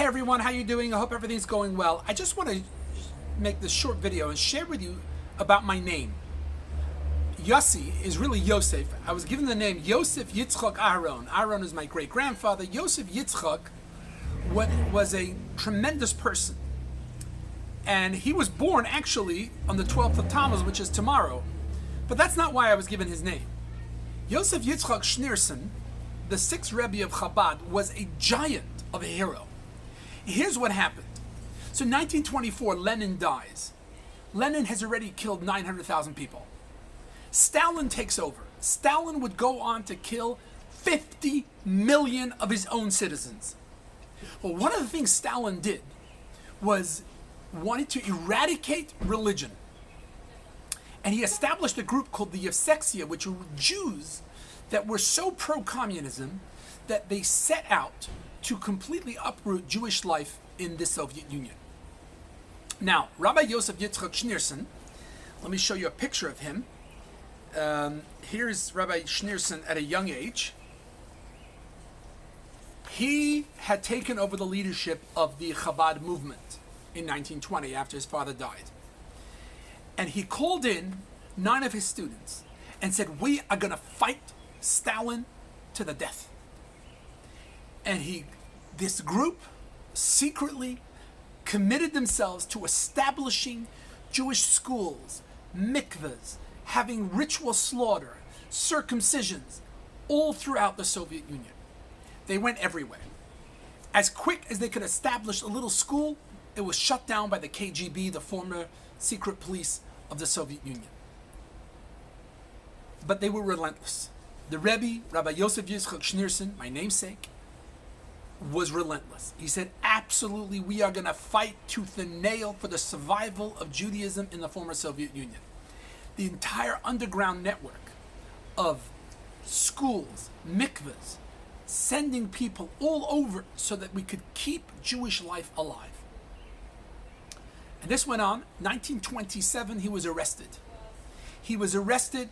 Hey everyone, how you doing? I hope everything's going well. I just want to make this short video and share with you about my name. Yossi is really Yosef. I was given the name Yosef Yitzchak Aharon. Aharon is my great-grandfather. Yosef Yitzchak was a tremendous person. And he was born actually on the 12th of Tammuz, which is tomorrow. But that's not why I was given his name. Yosef Yitzchak Schneerson, the sixth Rebbe of Chabad, was a giant of a hero. Here's what happened. So 1924, Lenin dies. Lenin has already killed 900,000 people. Stalin takes over. Stalin would go on to kill 50 million of his own citizens. Well, one of the things Stalin did was wanted to eradicate religion. And he established a group called the Yevsektia, which were Jews that were so pro-communism that they set out to completely uproot Jewish life in the Soviet Union. Now, Rabbi Yosef Schneerson, let me show you a picture of him. Here's Rabbi Schneerson at a young age. He had taken over the leadership of the Chabad movement in 1920 after his father died. And he called in 9 of his students and said, we are going to fight Stalin to the death. And this group secretly committed themselves to establishing Jewish schools, mikvahs, having ritual slaughter, circumcisions, all throughout the Soviet Union. They went everywhere. As quick as they could establish a little school, it was shut down by the KGB, the former secret police of the Soviet Union. But they were relentless. The Rebbe, Rabbi Yosef Schneerson, my namesake, was relentless. He said, absolutely, we are going to fight tooth and nail for the survival of Judaism in the former Soviet Union. The entire underground network of schools, mikvahs, sending people all over so that we could keep Jewish life alive. And this went on. 1927, he was arrested. He was arrested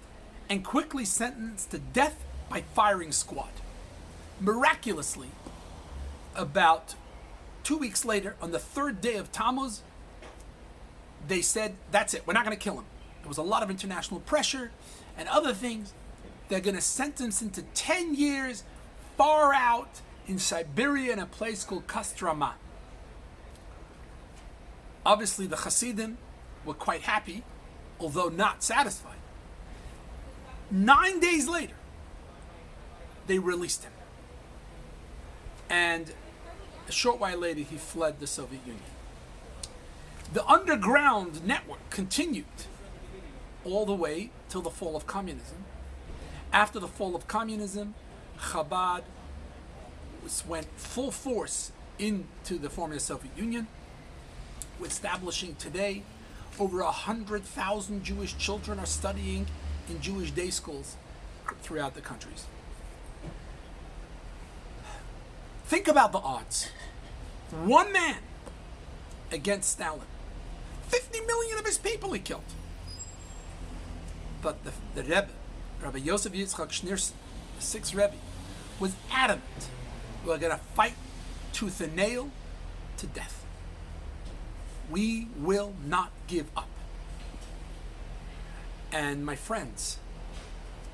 and quickly sentenced to death by firing squad. Miraculously, about 2 weeks later, on the 3rd day of Tammuz, they said, that's it, we're not going to kill him. There was a lot of international pressure and other things. They're going to sentence him to 10 years far out in Siberia in a place called Kostroma. Obviously, the Hasidim were quite happy, although not satisfied. 9 days later, they released him. And a short while later, he fled the Soviet Union. The underground network continued all the way till the fall of communism. After the fall of communism, Chabad went full force into the former Soviet Union, establishing today over 100,000 Jewish children are studying in Jewish day schools throughout the countries. Think about the odds. One man against Stalin. 50 million of his people he killed. But the Rebbe, Rabbi Yosef Schneerson, the sixth Rebbe, was adamant. We're going to fight tooth and nail to death. We will not give up. And my friends,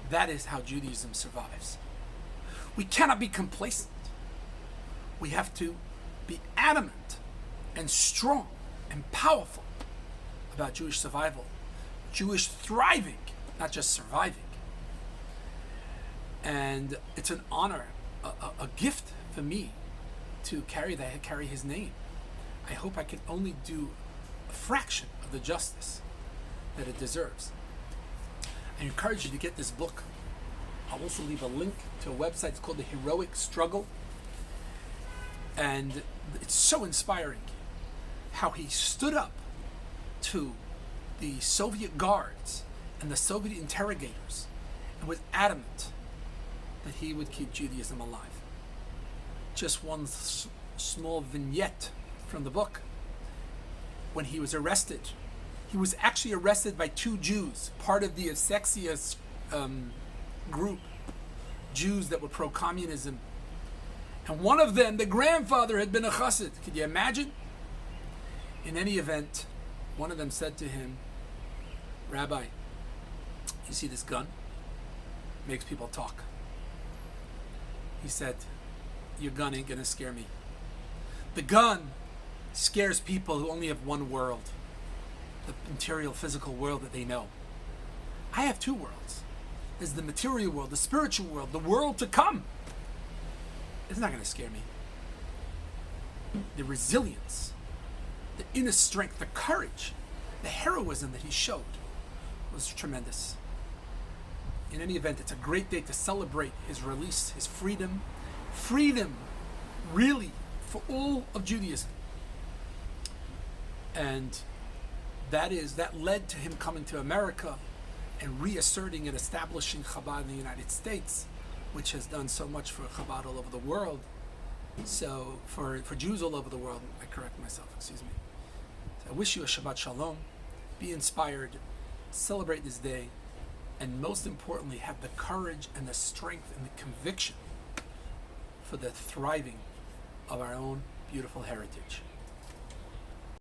that is how Judaism survives. We cannot be complacent. We have to be adamant and strong and powerful about Jewish survival, Jewish thriving, not just surviving. And it's an honor, a gift for me to carry his name. I hope I can only do a fraction of the justice that it deserves. I encourage you to get this book. I'll also leave a link to a website. It's called The Heroic Struggle. And it's so inspiring how he stood up to the Soviet guards and the Soviet interrogators and was adamant that he would keep Judaism alive. Just one small vignette from the book. When he was arrested, he was actually arrested by 2 Jews, part of the Yevsektia group, Jews that were pro-communism. And one of them, the grandfather, had been a chassid. Could you imagine? In any event, one of them said to him, Rabbi, you see this gun? Makes people talk. He said, your gun ain't gonna scare me. The gun scares people who only have one world, the material, physical world that they know. I have two worlds. There's the material world, the spiritual world, the world to come. It's not gonna scare me. The resilience, the inner strength, the courage, the heroism that he showed was tremendous. In any event, it's a great day to celebrate his release, his freedom. Freedom, really, for all of Judaism. And that led to him coming to America and reasserting and establishing Chabad in the United States, which has done so much for Chabad all over the world. So, for Jews all over the world, I correct myself, excuse me. So I wish you a Shabbat Shalom. Be inspired, celebrate this day, and most importantly, have the courage and the strength and the conviction for the thriving of our own beautiful heritage.